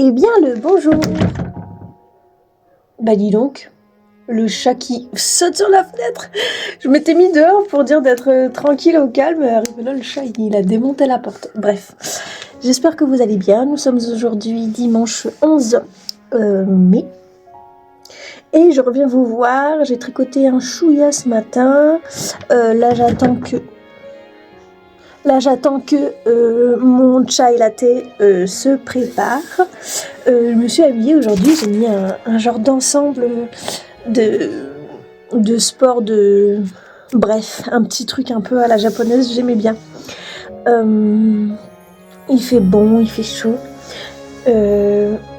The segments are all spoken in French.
Eh bien le bonjour. Bah dis donc, le chat qui saute sur la fenêtre. Je m'étais mis dehors pour dire d'être tranquille au calme. Arrivé là, le chat il a démonté la porte. Bref, j'espère que vous allez bien. Nous sommes aujourd'hui dimanche 11 mai. Et je reviens vous voir. J'ai tricoté un chouïa ce matin. Là j'attends que mon chai latte se prépare. Je me suis habillée aujourd'hui, j'ai mis un genre d'ensemble de sport, bref, un petit truc un peu à la japonaise, j'aimais bien. Il fait bon, il fait chaud.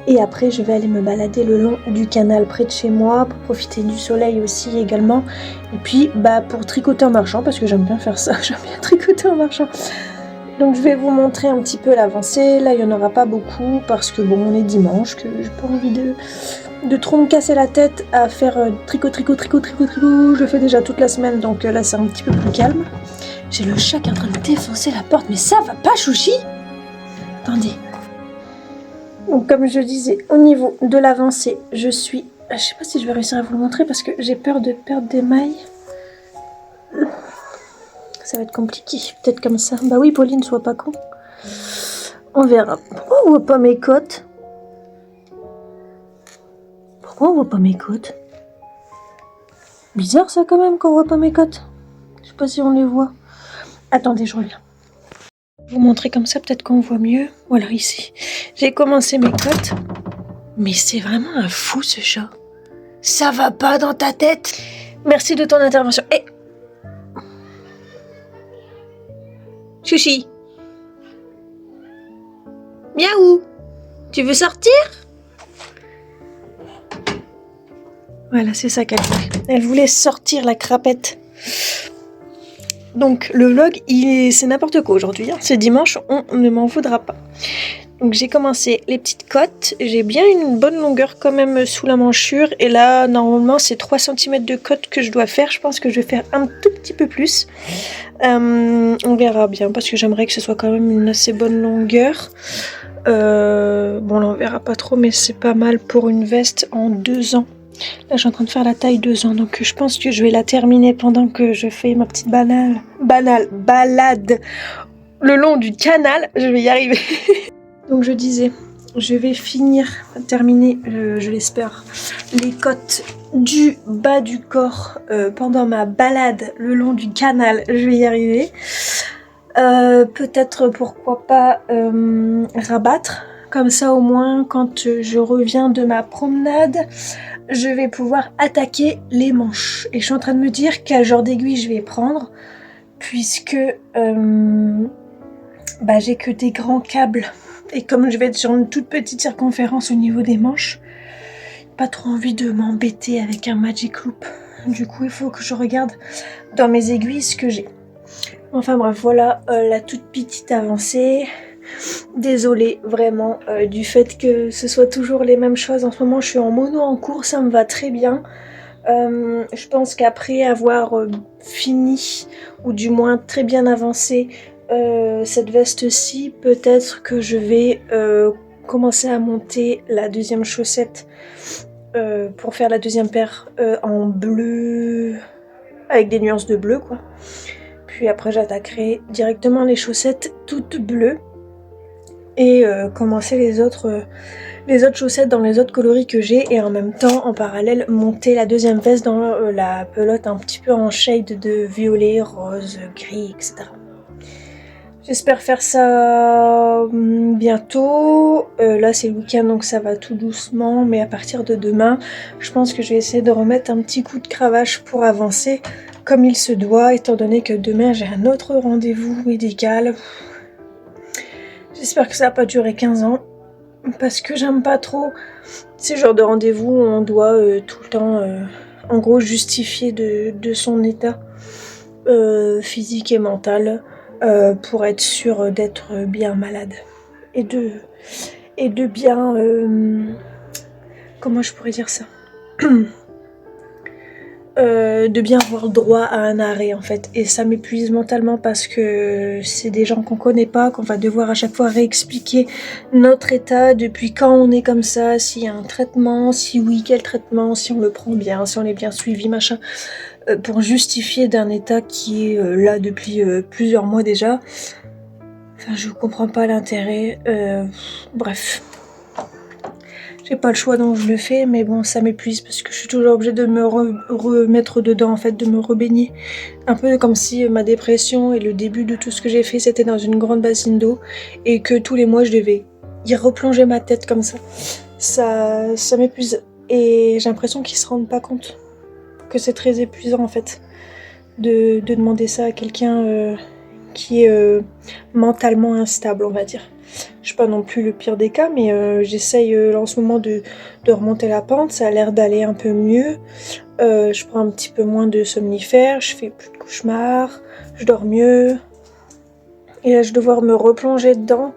Et après, je vais aller me balader le long du canal près de chez moi pour profiter du soleil aussi également. Et puis, pour tricoter en marchant, parce que j'aime bien faire ça, j'aime bien tricoter en marchant. Donc, je vais vous montrer un petit peu l'avancée. Là, il n'y en aura pas beaucoup parce que bon, on est dimanche, que j'ai pas envie de trop me casser la tête à faire tricot. Je le fais déjà toute la semaine, donc là, c'est un petit peu plus calme. J'ai le chat qui est en train de défoncer la porte, mais ça va pas, chouchi? Attendez. Donc comme je disais, au niveau de l'avancée, je sais pas si je vais réussir à vous le montrer parce que j'ai peur de perdre des mailles. Ça va être compliqué, peut-être comme ça. Bah oui, Pauline, sois pas con. On verra. Pourquoi on voit pas mes côtes? Pourquoi on voit pas mes côtes? Bizarre ça quand même qu'on voit pas mes côtes. Je sais pas si on les voit. Attendez, je reviens. Vous montrer comme ça, peut-être qu'on voit mieux. Voilà, ici. J'ai commencé mes côtes. Mais c'est vraiment un fou ce chat. Ça va pas dans ta tête? Merci de ton intervention. Et Chouchi. Miaou. Tu veux sortir? Voilà, c'est ça qu'elle voulait. Elle voulait sortir la crapette. Donc le vlog, c'est n'importe quoi aujourd'hui. Hein. C'est dimanche, on ne m'en voudra pas. Donc j'ai commencé les petites côtes. J'ai bien une bonne longueur quand même sous la manchure. Et là, normalement, c'est 3 cm de côte que je dois faire. Je pense que je vais faire un tout petit peu plus. On verra bien parce que j'aimerais que ce soit quand même une assez bonne longueur. Bon là on verra pas trop, mais c'est pas mal pour une veste en 2 ans. Là je suis en train de faire la taille 2 ans, donc je pense que je vais la terminer pendant que je fais ma petite balade le long du canal. Je vais y arriver. Donc je disais, je vais terminer, je l'espère, les côtes du bas du corps pendant ma balade le long du canal. Je vais y arriver. Peut-être pourquoi pas rabattre, comme ça au moins quand je reviens de ma promenade je vais pouvoir attaquer les manches. Et je suis en train de me dire quel genre d'aiguille je vais prendre puisque j'ai que des grands câbles et comme je vais être sur une toute petite circonférence au niveau des manches, pas trop envie de m'embêter avec un Magic Loop. Du coup il faut que je regarde dans mes aiguilles ce que j'ai. Enfin bref, voilà la toute petite avancée. Désolée vraiment du fait que ce soit toujours les mêmes choses. En ce moment je suis en mono en cours, ça me va très bien. Je pense qu'après avoir fini, ou du moins très bien avancé cette veste-ci, peut-être que je vais commencer à monter la deuxième chaussette pour faire la deuxième paire en bleu, avec des nuances de bleu quoi. Puis après j'attaquerai directement les chaussettes toutes bleues et commencer les autres chaussettes dans les autres coloris que j'ai et en même temps en parallèle monter la deuxième veste dans la pelote un petit peu en shade de violet, rose, gris, etc. J'espère faire ça bientôt. Là c'est le week-end donc ça va tout doucement, mais à partir de demain je pense que je vais essayer de remettre un petit coup de cravache pour avancer comme il se doit, étant donné que demain j'ai un autre rendez-vous médical. J'espère que ça va pas durer 15 ans. Parce que j'aime pas trop ces genres de rendez-vous où on doit tout le temps, en gros, justifier de son état physique et mental pour être sûr d'être bien malade. Et de bien... comment je pourrais dire ça? de bien avoir le droit à un arrêt en fait. Et ça m'épuise mentalement parce que c'est des gens qu'on connaît pas, qu'on va devoir à chaque fois réexpliquer notre état, depuis quand on est comme ça, s'il y a un traitement, si oui, quel traitement, si on le prend bien, si on est bien suivi, machin, pour justifier d'un état qui est là depuis plusieurs mois déjà. Enfin, je comprends pas l'intérêt. Bref. J'ai pas le choix donc je le fais, mais bon, ça m'épuise parce que je suis toujours obligée de me remettre dedans, en fait, de me rebaigner. Un peu comme si ma dépression et le début de tout ce que j'ai fait, c'était dans une grande bassine d'eau et que tous les mois, je devais y replonger ma tête comme ça. Ça m'épuise et j'ai l'impression qu'ils se rendent pas compte que c'est très épuisant, en fait, de demander ça à quelqu'un qui est mentalement instable, on va dire. Je suis pas non plus le pire des cas, mais j'essaye en ce moment de remonter la pente. Ça a l'air d'aller un peu mieux. Je prends un petit peu moins de somnifères, je fais plus de cauchemars, je dors mieux. Et là, je vais devoir me replonger dedans.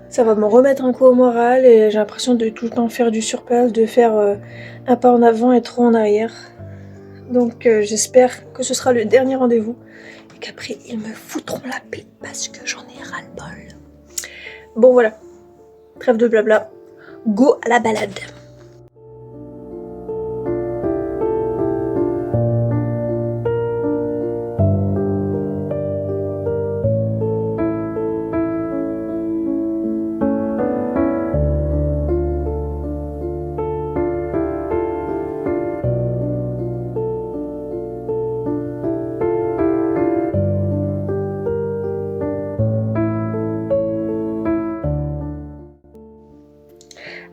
Ça va me remettre un coup au moral et j'ai l'impression de tout le temps faire du surplace, de faire un pas en avant et trois en arrière. Donc j'espère que ce sera le dernier rendez-vous et qu'après ils me foutront la paix parce que j'en ai ras-le-bol. Bon voilà, trêve de blabla, go à la balade.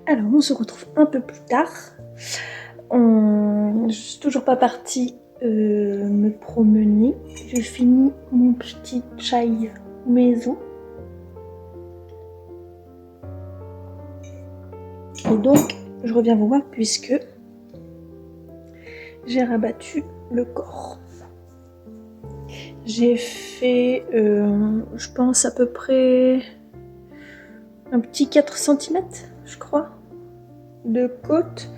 Alors on se retrouve un peu plus tard. Je suis toujours pas partie me promener. J'ai fini mon petit chai maison. Et donc je reviens vous voir puisque j'ai rabattu le corps. J'ai fait, je pense à peu près un petit 4 cm, je crois, de côte.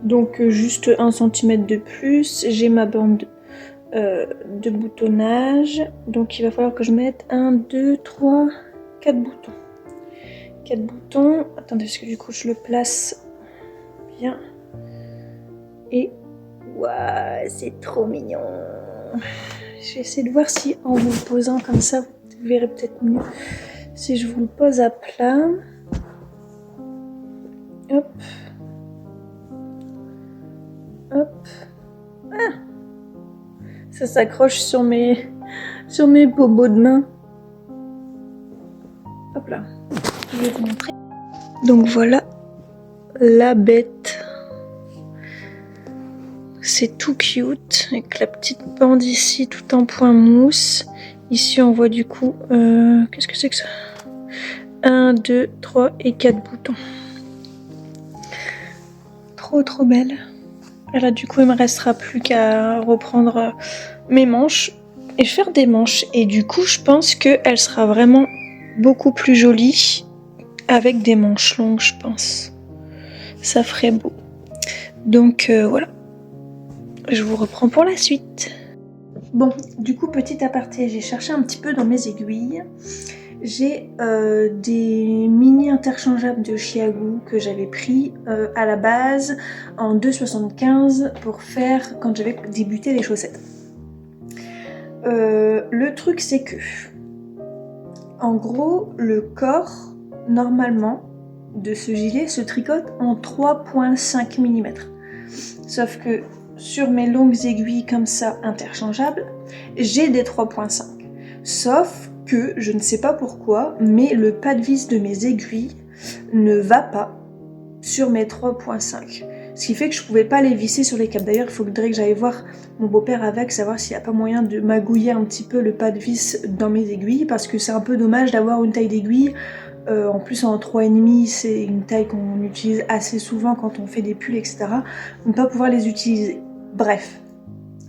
Donc juste 1 cm de plus. J'ai ma bande de boutonnage. Donc il va falloir que je mette 1, 2, 3, 4 boutons. 4 boutons. Attendez, parce que du coup je le place bien. Et waouh, c'est trop mignon. Je vais essayer de voir si en vous le posant comme ça, vous verrez peut-être mieux. Si je vous le pose à plat. Hop. Hop. Ah, ça s'accroche sur mes bobos de main. Hop là. Je vais vous montrer. Donc voilà la bête. C'est tout cute, avec la petite bande ici, tout en point mousse. Ici, on voit du coup... qu'est-ce que c'est que ça ? 1, 2, 3 et 4 boutons. Trop belle. Et là, du coup, il me restera plus qu'à reprendre mes manches et faire des manches. Et du coup, je pense qu'elle sera vraiment beaucoup plus jolie avec des manches longues, je pense. Ça ferait beau. Donc, voilà. Je vous reprends pour la suite. Bon, du coup, petit aparté, j'ai cherché un petit peu dans mes aiguilles. J'ai des mini interchangeables de Chiagu que j'avais pris à la base en 2,75 pour faire quand j'avais débuté les chaussettes. Le truc, c'est que, en gros, le corps, normalement, de ce gilet se tricote en 3,5 mm. Sauf que sur mes longues aiguilles comme ça, interchangeables, j'ai des 3,5. Sauf que, je ne sais pas pourquoi, mais le pas de vis de mes aiguilles ne va pas sur mes 3,5. Ce qui fait que je ne pouvais pas les visser sur les capes. D'ailleurs, il faudrait que j'aille voir mon beau-père avec, savoir s'il n'y a pas moyen de magouiller un petit peu le pas de vis dans mes aiguilles, parce que c'est un peu dommage d'avoir une taille d'aiguille. En plus en 3,5, c'est une taille qu'on utilise assez souvent quand on fait des pulls, etc. Ne pas pouvoir les utiliser. Bref.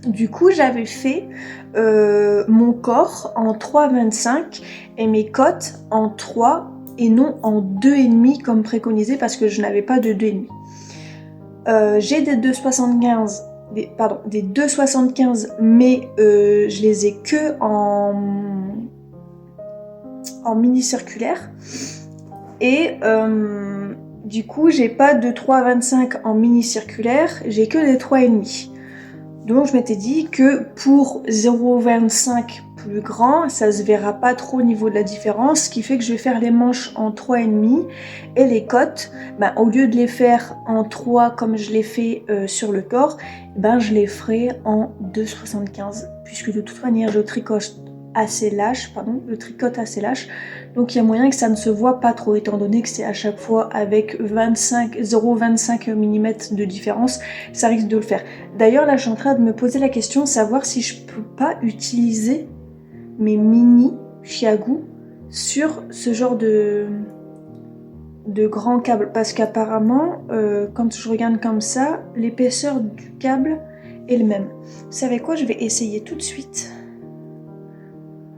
Du coup, j'avais fait mon corps en 3,25 et mes côtes en 3 et non en 2,5 comme préconisé parce que je n'avais pas de 2,5. J'ai des 2,75 des 2,75, mais je les ai que en mini circulaire. Et du coup, j'ai pas de 3,25 en mini circulaire, j'ai que des 3,5. Donc je m'étais dit que pour 0,25 plus grand, ça se verra pas trop au niveau de la différence, ce qui fait que je vais faire les manches en 3,5 et les côtes, au lieu de les faire en 3 comme je l'ai fait sur le corps, je les ferai en 2,75 puisque de toute manière je tricote assez lâche, donc il y a moyen que ça ne se voit pas trop étant donné que c'est à chaque fois avec 0,25 mm de différence, ça risque de le faire. D'ailleurs là je suis en train de me poser la question, savoir si je peux pas utiliser mes mini chiagou sur ce genre de grand câble, parce qu'apparemment quand je regarde comme ça, l'épaisseur du câble est le même. Vous savez quoi, je vais essayer tout de suite.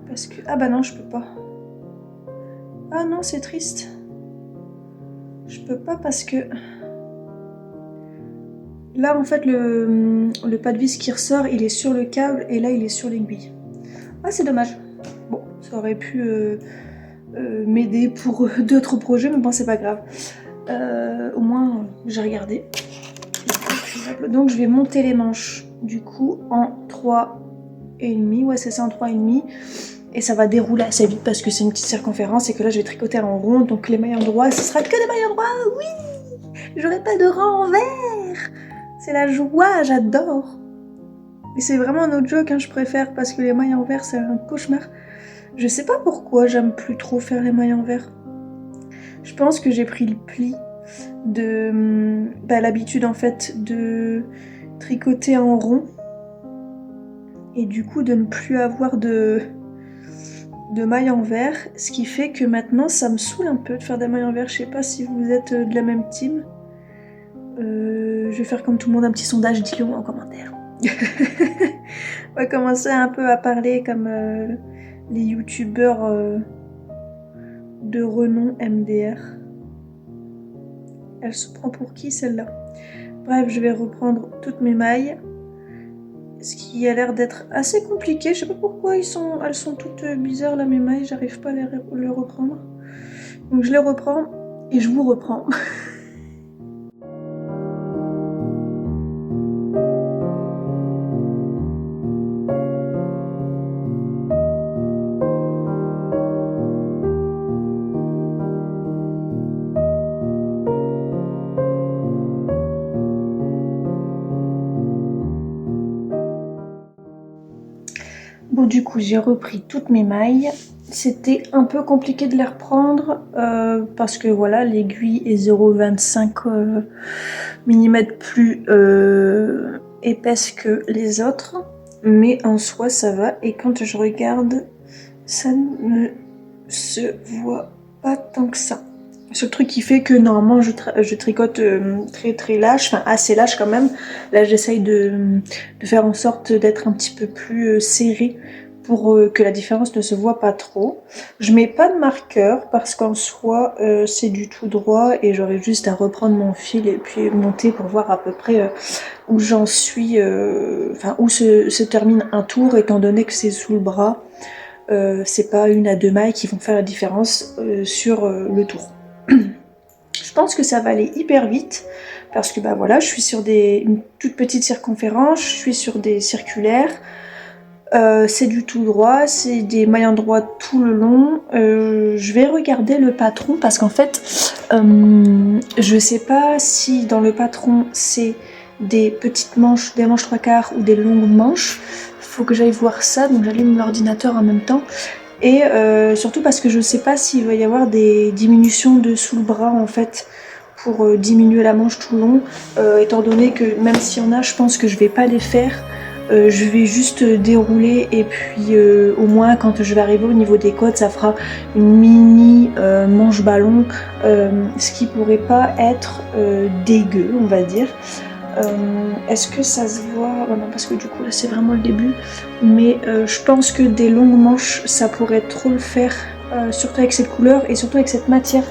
Parce que... ah bah non, je peux pas. Ah non, c'est triste. Je peux pas parce que... là, en fait, le pas de vis qui ressort, il est sur le câble et là, il est sur l'aiguille. Ah, c'est dommage. Bon, ça aurait pu m'aider pour d'autres projets, mais bon, c'est pas grave. Au moins, j'ai regardé. Donc, je vais monter les manches, du coup, en 3,5. Ouais, c'est ça, en 3,5. Et ça va dérouler assez vite parce que c'est une petite circonférence et que là je vais tricoter en rond, donc les mailles endroits, ce sera que des mailles endroits, oui. J'aurai pas de renvers. C'est la joie, j'adore. Et c'est vraiment un autre joke, je préfère, parce que les mailles envers c'est un cauchemar. Je sais pas pourquoi j'aime plus trop faire les mailles envers. Je pense que j'ai pris le pli de l'habitude en fait de tricoter en rond et du coup de ne plus avoir de mailles envers, ce qui fait que maintenant ça me saoule un peu de faire des mailles envers. Je sais pas si vous êtes de la même team. Je vais faire comme tout le monde un petit sondage, dites-le en commentaire. On va commencer un peu à parler comme les youtubeurs de renom MDR. Elle se prend pour qui celle-là? Bref, je vais reprendre toutes mes mailles. Ce qui a l'air d'être assez compliqué. Je sais pas pourquoi elles sont toutes bizarres là mes mailles. J'arrive pas à les reprendre. Donc je les reprends et je vous reprends. Bon, du coup, j'ai repris toutes mes mailles. C'était un peu compliqué de les reprendre parce que voilà, l'aiguille est 0,25 mm plus épaisse que les autres. Mais en soi, ça va. Et quand je regarde, ça ne se voit pas tant que ça. C'est le truc qui fait que normalement je tricote très lâche, enfin assez lâche quand même. Là j'essaye de faire en sorte d'être un petit peu plus serré pour que la différence ne se voit pas trop. Je mets pas de marqueur parce qu'en soi c'est du tout droit et j'aurais juste à reprendre mon fil et puis monter pour voir à peu près où j'en suis, enfin où se termine un tour étant donné que c'est sous le bras. C'est pas 1 à 2 mailles qui vont faire la différence sur le tour. Je pense que ça va aller hyper vite parce que voilà, je suis sur une toute petite circonférence, je suis sur des circulaires, c'est du tout droit, c'est des mailles endroits tout le long. Je vais regarder le patron parce qu'en fait je sais pas si dans le patron c'est des petites manches, des manches 3/4 ou des longues manches. Faut que j'aille voir ça, donc j'allume l'ordinateur en même temps. Et surtout parce que je sais pas s'il va y avoir des diminutions de sous le bras en fait pour diminuer la manche tout le long, étant donné que même s'il y en a, je pense que je vais pas les faire. Je vais juste dérouler et puis au moins quand je vais arriver au niveau des côtes, ça fera une mini manche ballon, ce qui pourrait pas être dégueu, on va dire. Est-ce que ça se voit? Non, parce que du coup là c'est vraiment le début, mais je pense que des longues manches ça pourrait trop le faire, surtout avec cette couleur et surtout avec cette matière.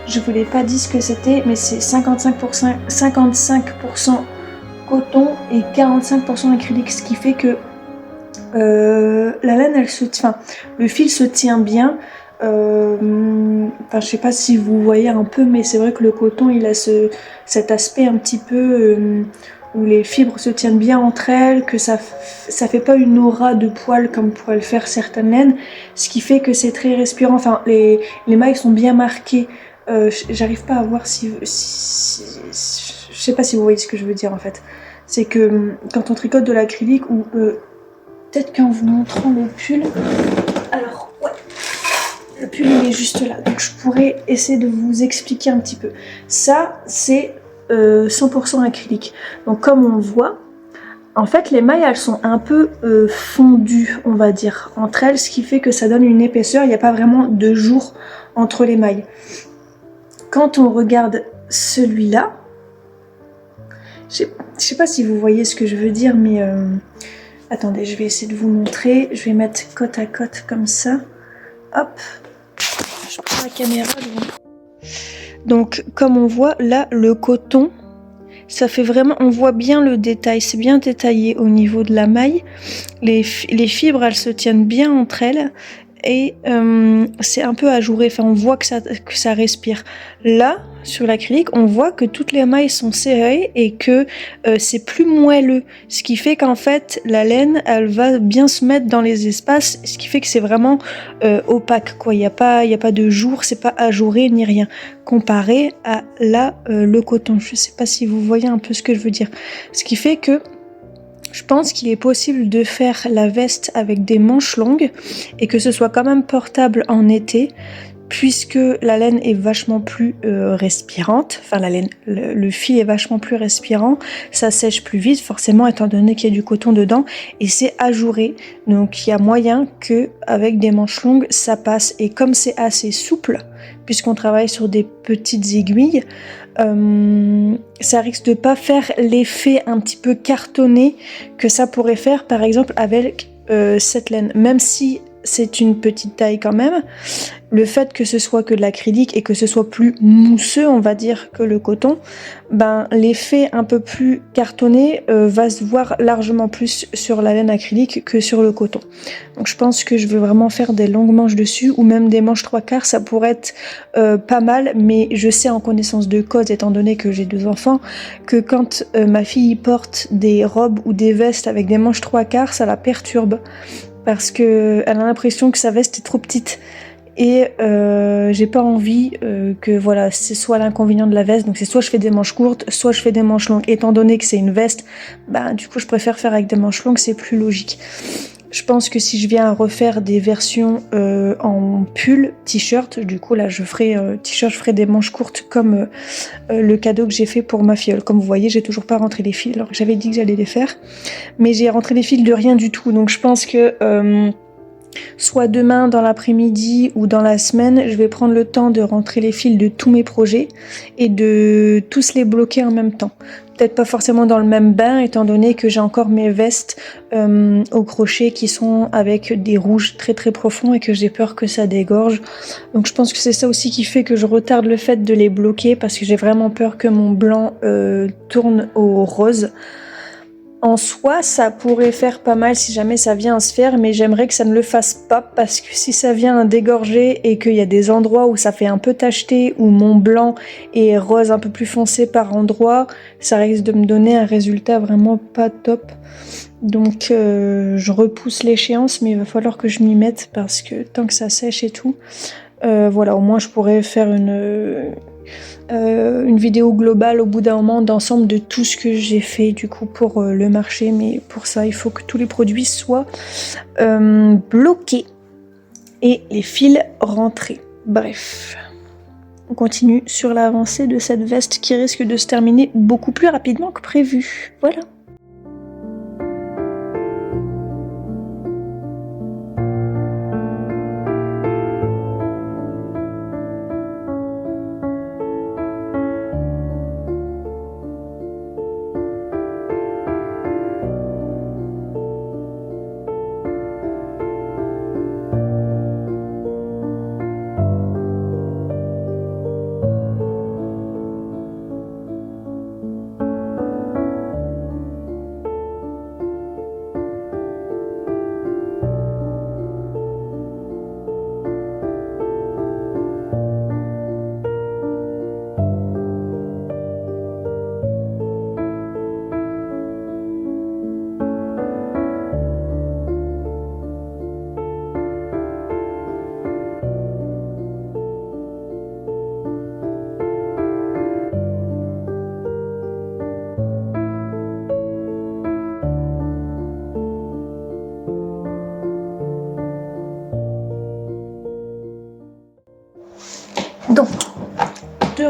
Je vous l'ai pas dit ce que c'était, mais c'est 55% coton et 45% acrylique, ce qui fait que la laine, le fil se tient bien. Je sais pas si vous voyez un peu, mais c'est vrai que le coton, il a cet aspect un petit peu où les fibres se tiennent bien entre elles, que ça fait pas une aura de poils comme pourraient le faire certaines laines, ce qui fait que c'est très respirant. Enfin, les mailles sont bien marquées. J'arrive pas à voir je sais pas si vous voyez ce que je veux dire en fait. C'est que quand on tricote de l'acrylique ou peut-être qu'en vous montrant le pull, alors ouais, le pull il est juste là, donc je pourrais essayer de vous expliquer un petit peu. Ça c'est 100% acrylique. Donc comme on voit, en fait les mailles elles sont un peu fondues, on va dire, entre elles, ce qui fait que ça donne une épaisseur, il n'y a pas vraiment de jour entre les mailles. Quand on regarde celui-là, je sais pas si vous voyez ce que je veux dire, mais attendez, je vais essayer de vous montrer. Je vais mettre côte à côte comme ça. Hop, je prends la caméra devant. Donc, comme on voit là, le coton, ça fait vraiment, on voit bien le détail. C'est bien détaillé au niveau de la maille. Les fibres, elles se tiennent bien entre elles. Et c'est un peu ajouré, enfin on voit que ça respire. Là, sur l'acrylique, on voit que toutes les mailles sont serrées et que c'est plus moelleux, ce qui fait qu'en fait la laine, elle va bien se mettre dans les espaces, ce qui fait que c'est vraiment opaque, quoi. Il y a pas de jour, c'est pas ajouré ni rien, comparé à là le coton. Je sais pas si vous voyez un peu ce que je veux dire. Ce qui fait que je pense qu'il est possible de faire la veste avec des manches longues et que ce soit quand même portable en été, puisque la laine est vachement plus respirante. Enfin, la laine, le fil est vachement plus respirant, ça sèche plus vite, forcément, étant donné qu'il y a du coton dedans, et c'est ajouré. Donc, il y a moyen que avec des manches longues, ça passe. Et comme c'est assez souple, puisqu'on travaille sur des petites aiguilles, ça risque de pas faire l'effet un petit peu cartonné que ça pourrait faire par exemple avec cette laine, même si c'est une petite taille quand même. Le fait que ce soit que de l'acrylique et que ce soit plus mousseux, on va dire, que le coton, ben l'effet un peu plus cartonné va se voir largement plus sur la laine acrylique que sur le coton. Donc je pense que je veux vraiment faire des longues manches dessus, ou même des manches 3/4, ça pourrait être pas mal, mais je sais en connaissance de cause, étant donné que j'ai 2 enfants, que quand ma fille porte des robes ou des vestes avec des manches 3/4, ça la perturbe, parce qu'elle a l'impression que sa veste est trop petite. Et j'ai pas envie que voilà, c'est soit l'inconvénient de la veste, donc c'est soit je fais des manches courtes, soit je fais des manches longues. Étant donné que c'est une veste, bah du coup je préfère faire avec des manches longues, c'est plus logique. Je pense que si je viens à refaire des versions en pull, t-shirt, du coup là je ferai t-shirt, je ferai des manches courtes comme le cadeau que j'ai fait pour ma filleule. Comme vous voyez, j'ai toujours pas rentré les fils, alors que j'avais dit que j'allais les faire, mais j'ai rentré les fils de rien du tout. Donc je pense que soit demain dans l'après-midi ou dans la semaine, je vais prendre le temps de rentrer les fils de tous mes projets et de tous les bloquer en même temps. Peut-être pas forcément dans le même bain, étant donné que j'ai encore mes vestes au crochet qui sont avec des rouges très très profonds et que j'ai peur que ça dégorge. Donc je pense que c'est ça aussi qui fait que je retarde le fait de les bloquer, parce que j'ai vraiment peur que mon blanc tourne au rose. En soi, ça pourrait faire pas mal si jamais ça vient à se faire, mais j'aimerais que ça ne le fasse pas, parce que si ça vient à dégorger et qu'il y a des endroits où ça fait un peu tacheté, où mon blanc est rose un peu plus foncé par endroit, ça risque de me donner un résultat vraiment pas top. Donc je repousse l'échéance, mais il va falloir que je m'y mette, parce que tant que ça sèche et tout, voilà, au moins je pourrais faire une vidéo globale au bout d'un moment d'ensemble de tout ce que j'ai fait du coup pour le marché, mais pour ça il faut que tous les produits soient bloqués et les fils rentrés. Bref, on continue sur l'avancée de cette veste qui risque de se terminer beaucoup plus rapidement que prévu. Voilà.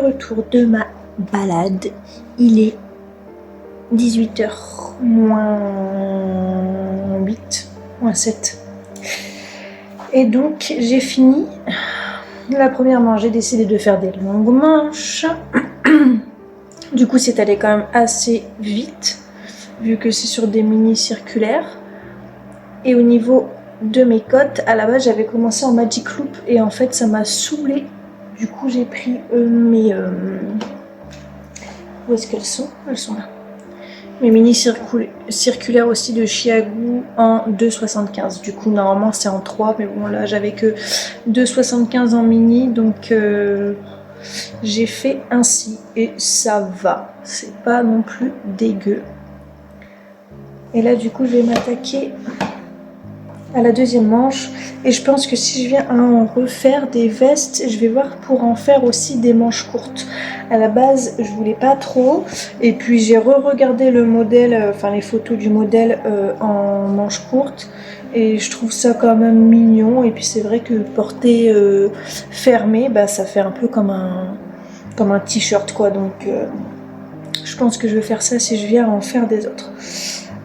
retour de ma balade. Il est 18h moins 8, moins 7. Et donc j'ai fini. La première manche, j'ai décidé de faire des longues manches. Du coup, c'est allé quand même assez vite, vu que c'est sur des mini circulaires. Et au niveau de mes côtes, à la base, j'avais commencé en Magic Loop et en fait, ça m'a saoulée. Du coup, j'ai pris mes... Où est-ce qu'elles sont? Elles sont là. Mes mini circulaires aussi de Chiago en 2,75. Du coup, normalement, c'est en 3, mais bon, là, j'avais que 2,75 en mini, donc j'ai fait ainsi et ça va. C'est pas non plus dégueu. Et là, du coup, je vais m'attaquer à la deuxième manche et je pense que si je viens à en refaire des vestes, je vais voir pour en faire aussi des manches courtes. À la base, je voulais pas trop et puis j'ai re-regardé le modèle, enfin les photos du modèle en manches courtes et je trouve ça quand même mignon. Et puis c'est vrai que porter fermé, bah, ça fait un peu comme un t-shirt quoi, donc je pense que je vais faire ça si je viens à en faire des autres.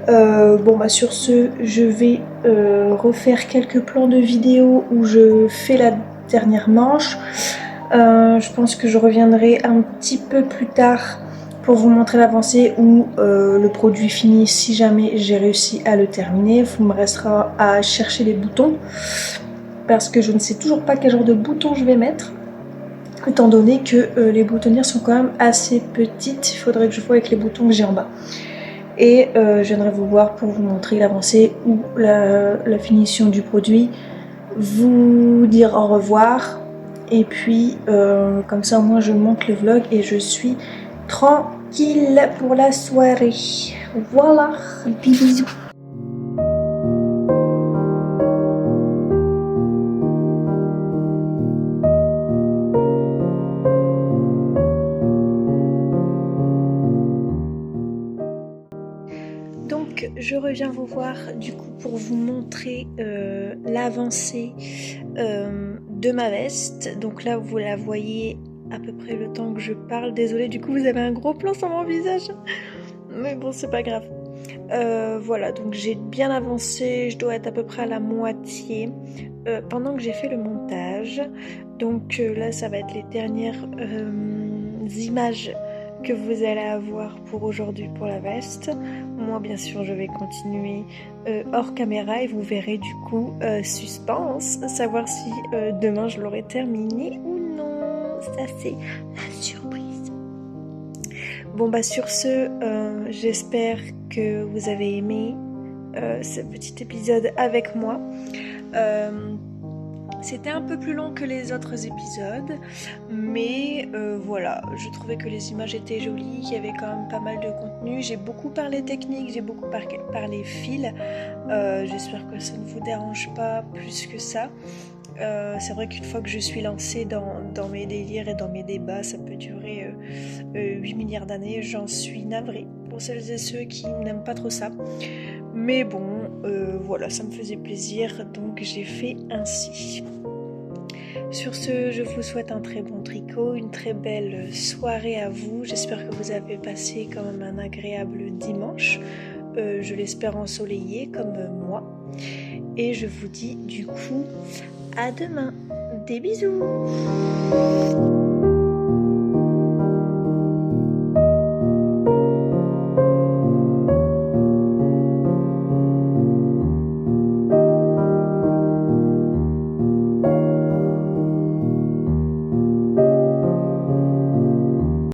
Bon bah sur ce, je vais refaire quelques plans de vidéo où je fais la dernière manche. Je pense que je reviendrai un petit peu plus tard pour vous montrer l'avancée ou le produit fini si jamais j'ai réussi à le terminer. Il me restera à chercher les boutons parce que je ne sais toujours pas quel genre de bouton je vais mettre. Étant donné que les boutonnières sont quand même assez petites, il faudrait que je vois avec les boutons que j'ai en bas. Et je viendrai vous voir pour vous montrer l'avancée ou la finition du produit, vous dire au revoir et puis comme ça au moins je monte le vlog et je suis tranquille pour la soirée. Voilà, bisous. Donc je reviens vous voir du coup pour vous montrer l'avancée de ma veste. Donc là vous la voyez à peu près le temps que je parle. Désolée, du coup vous avez un gros plan sur mon visage. Mais bon, c'est pas grave. Voilà, donc j'ai bien avancé. Je dois être à peu près à la moitié pendant que j'ai fait le montage. Donc là ça va être les dernières images que vous allez avoir pour aujourd'hui pour la veste. Moi bien sûr je vais continuer hors caméra et vous verrez du coup suspense, savoir si demain je l'aurai terminé ou non. Ça c'est la surprise. Bon bah sur ce, j'espère que vous avez aimé ce petit épisode avec moi. C'était un peu plus long que les autres épisodes, mais voilà, je trouvais que les images étaient jolies, qu'il y avait quand même pas mal de contenu. J'ai beaucoup parlé technique, j'ai beaucoup parlé fil. J'espère que ça ne vous dérange pas plus que ça. C'est vrai qu'une fois que je suis lancée dans mes délires et dans mes débats, ça peut durer 8 milliards d'années. J'en suis navrée pour celles et ceux qui n'aiment pas trop ça. Mais bon, voilà, ça me faisait plaisir, donc j'ai fait ainsi. Sur ce, je vous souhaite un très bon tricot, une très belle soirée à vous. J'espère que vous avez passé quand même un agréable dimanche. Je l'espère ensoleillé comme moi. Et je vous dis du coup à demain. Des bisous.